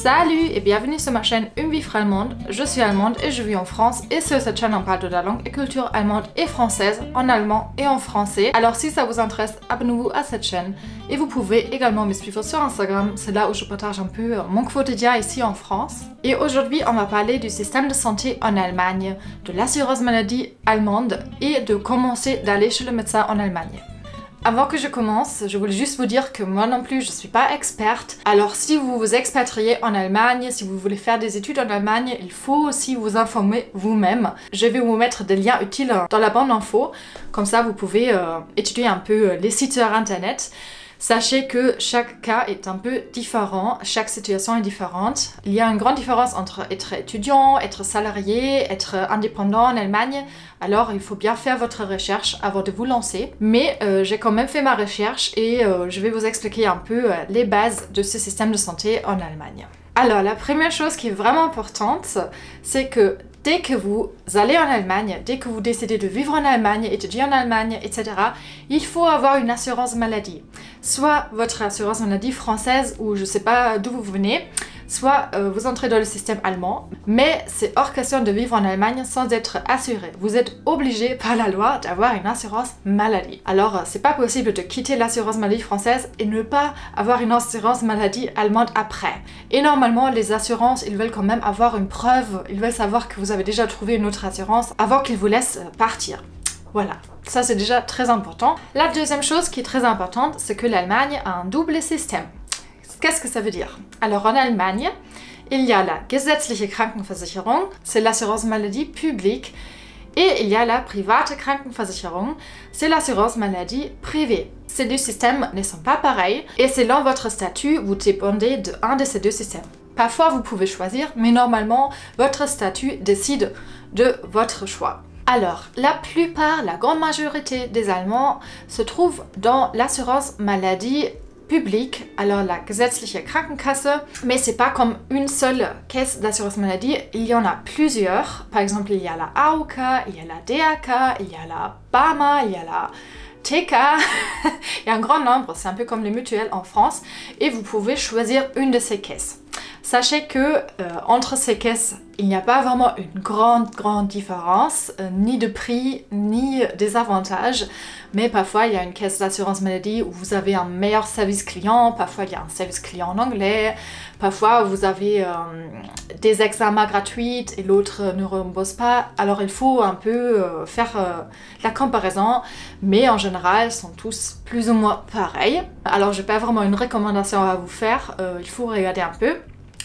Salut et bienvenue sur ma chaîne Une vie allemande. Je suis allemande et je vis en France et sur cette chaîne on parle de la langue et culture allemande et française en allemand et en français. Alors si ça vous intéresse, abonnez-vous à cette chaîne et vous pouvez également me suivre sur Instagram, c'est là où je partage un peu mon quotidien ici en France. Et aujourd'hui on va parler du système de santé en Allemagne, de l'assurance maladie allemande et de commencer d'aller chez le médecin en Allemagne. Avant que je commence, je voulais juste vous dire que moi non plus, je ne suis pas experte. Alors si vous vous expatriez en Allemagne, si vous voulez faire des études en Allemagne, il faut aussi vous informer vous-même. Je vais vous mettre des liens utiles dans la bande d'infos. Comme ça, vous pouvez étudier un peu les sites sur Internet. Sachez que chaque cas est un peu différent, chaque situation est différente. Il y a une grande différence entre être étudiant, être salarié, être indépendant en Allemagne. Alors il faut bien faire votre recherche avant de vous lancer. Mais j'ai quand même fait ma recherche et je vais vous expliquer un peu les bases de ce système de santé en Allemagne. Alors la première chose qui est vraiment importante, c'est que dès que vous allez en Allemagne, dès que vous décidez de vivre en Allemagne, étudier en Allemagne, etc., il faut avoir une assurance maladie. Soit votre assurance maladie française ou je ne sais pas d'où vous venez, soit vous entrez dans le système allemand, mais c'est hors question de vivre en Allemagne sans être assuré. Vous êtes obligé par la loi d'avoir une assurance maladie. Alors c'est pas possible de quitter l'assurance maladie française et ne pas avoir une assurance maladie allemande après. Et normalement les assurances, ils veulent quand même avoir une preuve, ils veulent savoir que vous avez déjà trouvé une autre assurance avant qu'ils vous laissent partir. Voilà, ça c'est déjà très important. La deuxième chose qui est très importante, c'est que l'Allemagne a un double système. Qu'est-ce que ça veut dire? Alors en Allemagne, il y a la gesetzliche Krankenversicherung, c'est l'assurance maladie publique, et il y a la private Krankenversicherung, c'est l'assurance maladie privée. Ces deux systèmes ne sont pas pareils, et selon votre statut, vous dépendez d'un de ces deux systèmes. Parfois vous pouvez choisir, mais normalement, votre statut décide de votre choix. Alors, la plupart, la grande majorité des Allemands se trouvent dans l'assurance maladie publique, alors la gesetzliche Krankenkasse, mais c'est pas comme une seule caisse d'assurance maladie, il y en a plusieurs. Par exemple, il y a la AOK, il y a la DAK, il y a la BAMA, il y a la TK, il y a un grand nombre, c'est un peu comme les mutuelles en France, et vous pouvez choisir une de ces caisses. Sachez que entre ces caisses, il n'y a pas vraiment une grande différence, ni de prix, ni des avantages, mais parfois il y a une caisse d'assurance maladie où vous avez un meilleur service client, parfois il y a un service client en anglais, parfois vous avez des examens gratuits et l'autre ne rembourse pas, alors il faut un peu faire la comparaison, mais en général ils sont tous plus ou moins pareils. Alors je n'ai pas vraiment une recommandation à vous faire, il faut regarder un peu.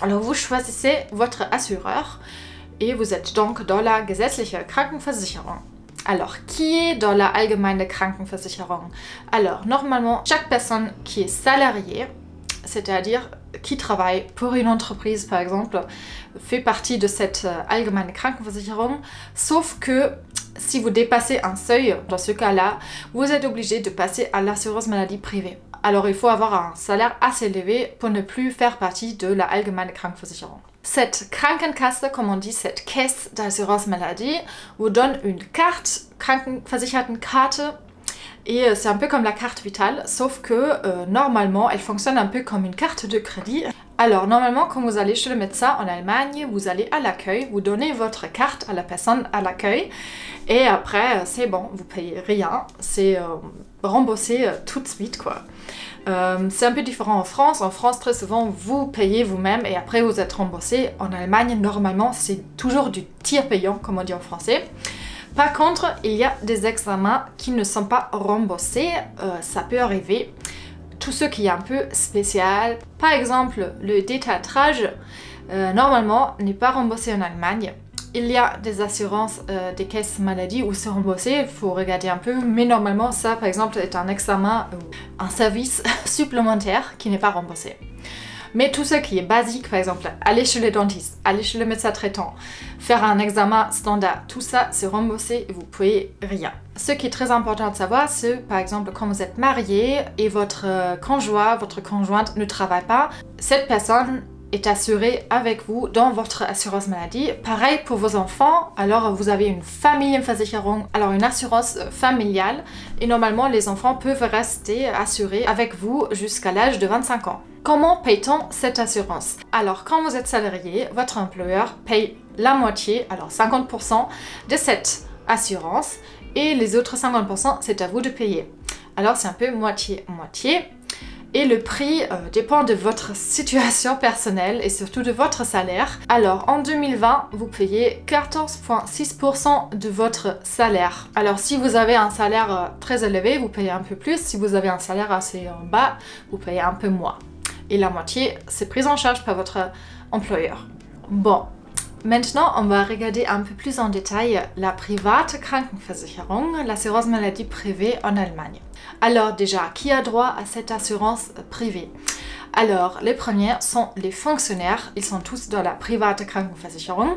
Alors vous choisissez votre assureur et vous êtes donc dans la gesetzliche Krankenversicherung. Alors, qui est dans la allgemeine Krankenversicherung? Alors, normalement, chaque personne qui est salariée, c'est-à-dire qui travaille pour une entreprise par exemple, fait partie de cette allgemeine Krankenversicherung, sauf que si vous dépassez un seuil, dans ce cas-là, vous êtes obligé de passer à l'assurance maladie privée. Alors il faut avoir un salaire assez élevé pour ne plus faire partie de la allgemeine Krankenversicherung. Cette Krankenkasse, comme on dit, cette caisse d'assurance maladie, vous donne une carte, Krankenversichertenkarte, et c'est un peu comme la carte vitale, sauf que normalement, elle fonctionne un peu comme une carte de crédit. Alors normalement, quand vous allez chez le médecin en Allemagne, vous allez à l'accueil, vous donnez votre carte à la personne à l'accueil, et après, c'est bon, vous payez rien, c'est remboursé tout de suite, quoi. C'est un peu différent en France. En France, très souvent, vous payez vous-même et après vous êtes remboursé. En Allemagne, normalement, c'est toujours du tiers payant, comme on dit en français. Par contre, il y a des examens qui ne sont pas remboursés. Ça peut arriver. Tout ce qui est un peu spécial. Par exemple, le détartrage, normalement, n'est pas remboursé en Allemagne. Il y a des assurances, des caisses maladie où c'est remboursé, il faut regarder un peu, mais normalement ça par exemple est un examen ou un service supplémentaire qui n'est pas remboursé. Mais tout ce qui est basique, par exemple, aller chez le dentiste, aller chez le médecin traitant, faire un examen standard, tout ça c'est remboursé et vous payez rien. Ce qui est très important de savoir, c'est par exemple quand vous êtes marié et votre conjoint, votre conjointe ne travaille pas, cette personne est assuré avec vous dans votre assurance maladie. Pareil pour vos enfants, alors vous avez une Familienversicherung, alors une assurance familiale, et normalement les enfants peuvent rester assurés avec vous jusqu'à l'âge de 25 ans. Comment paye-t-on cette assurance? Alors quand vous êtes salarié, votre employeur paye la moitié, alors 50% de cette assurance, et les autres 50% c'est à vous de payer. Alors c'est un peu moitié-moitié. Et le prix dépend de votre situation personnelle et surtout de votre salaire. Alors en 2020, vous payez 14,6% de votre salaire. Alors si vous avez un salaire très élevé, vous payez un peu plus. Si vous avez un salaire assez bas, vous payez un peu moins. Et la moitié, c'est pris en charge par votre employeur. Bon, maintenant on va regarder un peu plus en détail la private Krankenversicherung, l'assurance maladie privée en Allemagne. Alors déjà, qui a droit à cette assurance privée? Alors, les premiers sont les fonctionnaires, ils sont tous dans la private Krankenversicherung.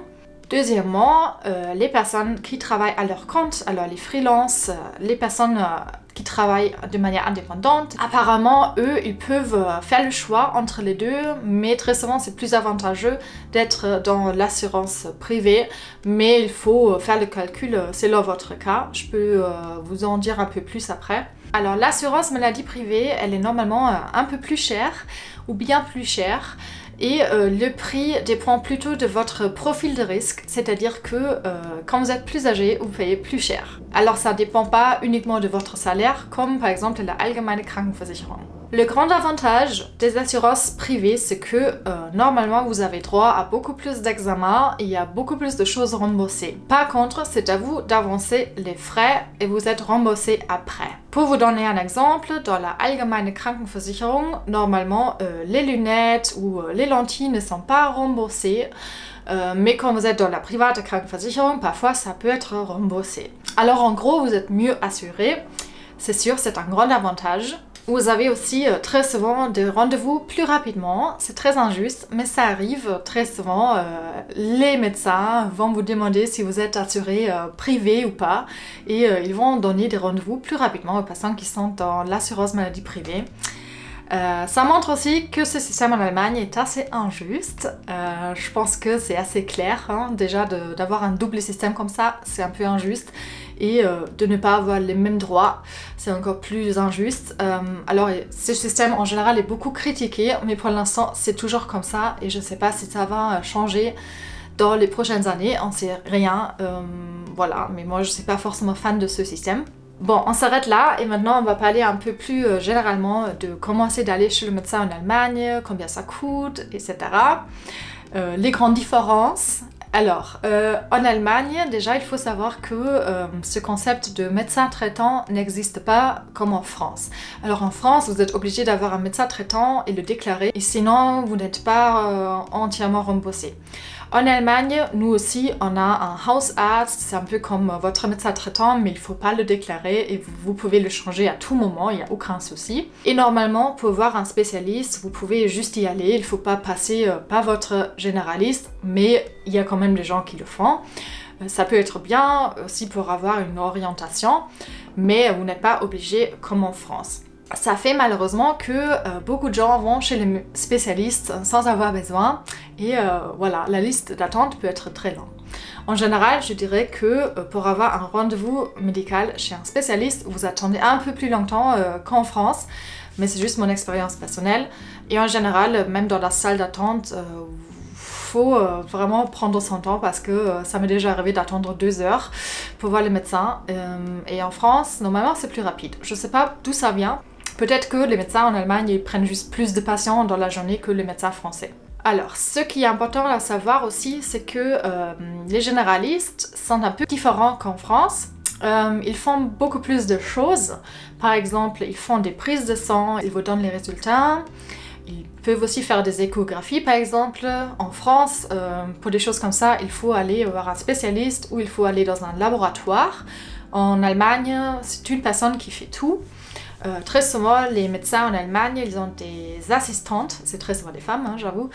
Deuxièmement, les personnes qui travaillent à leur compte, alors les freelances, les personnes qui travaillent de manière indépendante. Apparemment, eux, ils peuvent faire le choix entre les deux, mais très souvent, c'est plus avantageux d'être dans l'assurance privée, mais il faut faire le calcul selon votre cas. Je peux vous en dire un peu plus après. Alors, l'assurance maladie privée, elle est normalement un peu plus chère, ou bien plus chère. Et le prix dépend plutôt de votre profil de risque, c'est-à-dire que quand vous êtes plus âgé, vous payez plus cher. Alors ça ne dépend pas uniquement de votre salaire, comme par exemple la Allgemeine Krankenversicherung. Le grand avantage des assurances privées, c'est que normalement vous avez droit à beaucoup plus d'examens et il y a beaucoup plus de choses remboursées. Par contre, c'est à vous d'avancer les frais et vous êtes remboursé après. Pour vous donner un exemple, dans la Allgemeine Krankenversicherung, normalement les lunettes ou les lentilles ne sont pas remboursées. Mais quand vous êtes dans la private Krankenversicherung, parfois ça peut être remboursé. Alors en gros, vous êtes mieux assuré. C'est sûr, c'est un grand avantage. Vous avez aussi très souvent des rendez-vous plus rapidement, c'est très injuste, mais ça arrive très souvent. Les médecins vont vous demander si vous êtes assuré privé ou pas, et ils vont donner des rendez-vous plus rapidement aux patients qui sont dans l'assurance maladie privée. Ça montre aussi que ce système en Allemagne est assez injuste. Je pense que c'est assez clair, hein. Déjà d'avoir un double système comme ça, c'est un peu injuste. Et de ne pas avoir les mêmes droits, c'est encore plus injuste. Alors ce système en général est beaucoup critiqué, mais pour l'instant c'est toujours comme ça et je ne sais pas si ça va changer dans les prochaines années, on ne sait rien. Voilà, mais moi je ne suis pas forcément fan de ce système. Bon, on s'arrête là et maintenant on va parler un peu plus généralement de comment c'est d'aller chez le médecin en Allemagne, combien ça coûte, etc. Les grandes différences. Alors, en Allemagne, déjà, il faut savoir que ce concept de médecin traitant n'existe pas comme en France. Alors en France, vous êtes obligé d'avoir un médecin traitant et le déclarer, et sinon, vous n'êtes pas entièrement remboursé. En Allemagne, nous aussi, on a un Hausarzt, c'est un peu comme votre médecin traitant, mais il ne faut pas le déclarer et vous pouvez le changer à tout moment, il n'y a aucun souci. Et normalement, pour voir un spécialiste, vous pouvez juste y aller, il ne faut pas passer par votre généraliste, mais il y a quand même des gens qui le font. Ça peut être bien aussi pour avoir une orientation, mais vous n'êtes pas obligé comme en France. Ça fait malheureusement que beaucoup de gens vont chez les spécialistes sans avoir besoin et voilà, la liste d'attente peut être très longue. En général, je dirais que pour avoir un rendez-vous médical chez un spécialiste, vous attendez un peu plus longtemps qu'en France, mais c'est juste mon expérience personnelle. Et en général, même dans la salle d'attente, faut vraiment prendre son temps parce que ça m'est déjà arrivé d'attendre 2 heures pour voir le médecin. Et en France, normalement, c'est plus rapide. Je sais pas d'où ça vient. Peut-être que les médecins en Allemagne ils prennent juste plus de patients dans la journée que les médecins français. Alors, ce qui est important à savoir aussi, c'est que les généralistes sont un peu différents qu'en France. Ils font beaucoup plus de choses. Par exemple, ils font des prises de sang, ils vous donnent les résultats. Ils peuvent aussi faire des échographies, par exemple. En France, pour des choses comme ça, il faut aller voir un spécialiste ou il faut aller dans un laboratoire. En Allemagne, c'est une personne qui fait tout. Très souvent, les médecins en Allemagne, ils ont des assistantes, c'est très souvent des femmes, hein, j'avoue,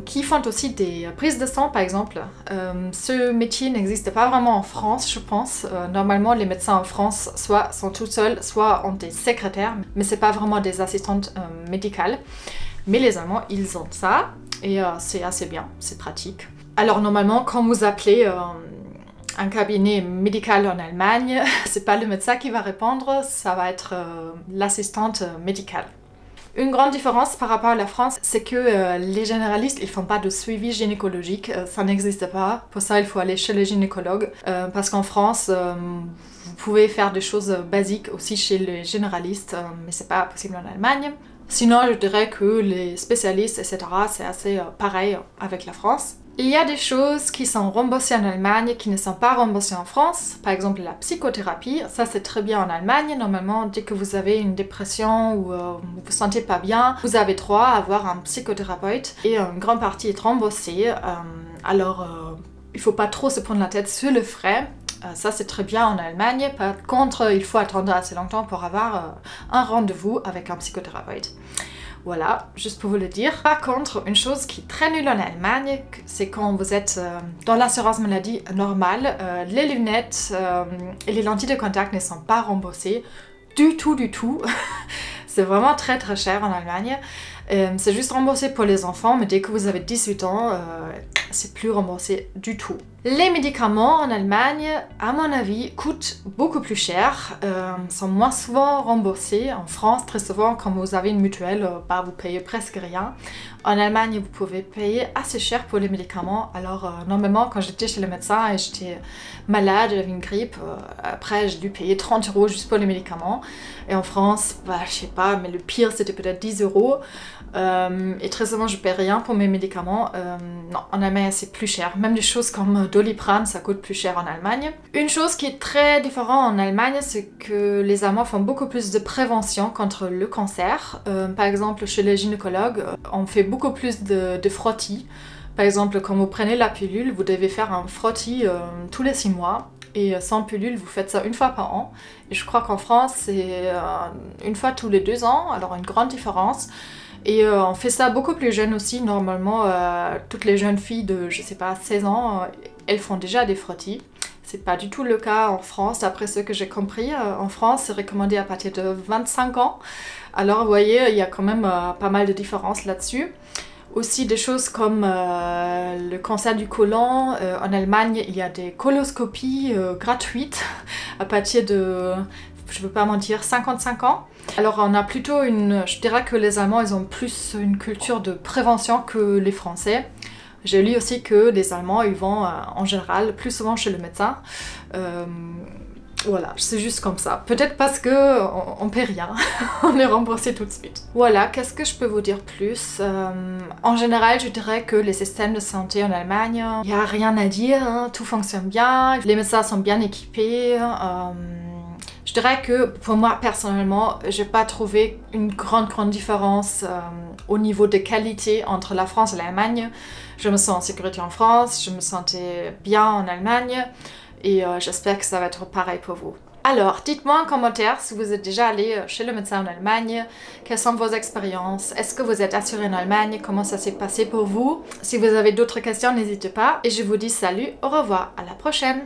qui font aussi des prises de sang, par exemple. Ce métier n'existe pas vraiment en France, je pense. Normalement, les médecins en France, soit sont tout seuls, soit ont des secrétaires, mais c'est pas vraiment des assistantes médicales. Mais les Allemands, ils ont ça. et c'est assez bien, c'est pratique. Alors normalement, quand vous appelez un cabinet médical en Allemagne, c'est pas le médecin qui va répondre, ça va être l'assistante médicale. Une grande différence par rapport à la France, c'est que les généralistes, ils font pas de suivi gynécologique, ça n'existe pas. Pour ça, il faut aller chez les gynécologues, parce qu'en France, vous pouvez faire des choses basiques aussi chez les généralistes, mais c'est pas possible en Allemagne. Sinon, je dirais que les spécialistes, etc., c'est assez pareil avec la France. Il y a des choses qui sont remboursées en Allemagne qui ne sont pas remboursées en France. Par exemple, la psychothérapie, ça c'est très bien en Allemagne. Normalement, dès que vous avez une dépression ou vous vous sentez pas bien, vous avez droit à avoir un psychothérapeute et une grande partie est remboursée. Il faut pas trop se prendre la tête sur le frais. Ça c'est très bien en Allemagne. Par contre, il faut attendre assez longtemps pour avoir un rendez-vous avec un psychothérapeute. Voilà, juste pour vous le dire. Par contre, une chose qui est très nulle en Allemagne, c'est quand vous êtes dans l'assurance maladie normale, les lunettes et les lentilles de contact ne sont pas remboursées du tout. C'est vraiment très cher en Allemagne. C'est juste remboursé pour les enfants, mais dès que vous avez 18 ans, c'est plus remboursé du tout. Les médicaments en Allemagne, à mon avis, coûtent beaucoup plus cher, sont moins souvent remboursés. En France, très souvent, quand vous avez une mutuelle, vous payez presque rien. En Allemagne, vous pouvez payer assez cher pour les médicaments. Alors, normalement, quand j'étais chez le médecin et j'étais malade, j'avais une grippe, après, j'ai dû payer 30 € juste pour les médicaments. Et en France, je sais pas, mais le pire, c'était peut-être 10 €. Et très souvent, je paie rien pour mes médicaments. Non, en Allemagne, c'est plus cher. Même des choses comme Doliprane, ça coûte plus cher en Allemagne. Une chose qui est très différente en Allemagne, c'est que les Allemands font beaucoup plus de prévention contre le cancer. Par exemple, chez les gynécologues, on fait beaucoup plus de frottis. Par exemple, quand vous prenez la pilule, vous devez faire un frottis tous les 6 mois. Et sans pilule, vous faites ça une fois par an. Et je crois qu'en France, c'est une fois tous les 2 ans, alors une grande différence. Et on fait ça beaucoup plus jeune aussi. Normalement, toutes les jeunes filles de, je sais pas, 16 ans, elles font déjà des frottis. C'est pas du tout le cas en France, d'après ce que j'ai compris. En France, c'est recommandé à partir de 25 ans. Alors, vous voyez, il y a quand même pas mal de différences là-dessus. Aussi des choses comme le cancer du côlon. En Allemagne, il y a des coloscopies gratuites à partir de, je ne veux pas mentir, 55 ans. Alors on a plutôt je dirais que les Allemands, ils ont plus une culture de prévention que les Français. J'ai lu aussi que les Allemands, ils vont en général plus souvent chez le médecin. Voilà, c'est juste comme ça. Peut-être parce que on paie rien, on est remboursé tout de suite. Voilà, qu'est-ce que je peux vous dire plus? En général, je dirais que les systèmes de santé en Allemagne, il n'y a rien à dire, hein, tout fonctionne bien, les médecins sont bien équipés. Je dirais que pour moi personnellement, j'ai pas trouvé une grande différence au niveau de qualité entre la France et l'Allemagne. Je me sens en sécurité en France, je me sentais bien en Allemagne. Et j'espère que ça va être pareil pour vous. Alors, dites-moi en commentaire si vous êtes déjà allé chez le médecin en Allemagne, quelles sont vos expériences, est-ce que vous êtes assuré en Allemagne, comment ça s'est passé pour vous. Si vous avez d'autres questions, n'hésitez pas. Et je vous dis salut, au revoir, à la prochaine.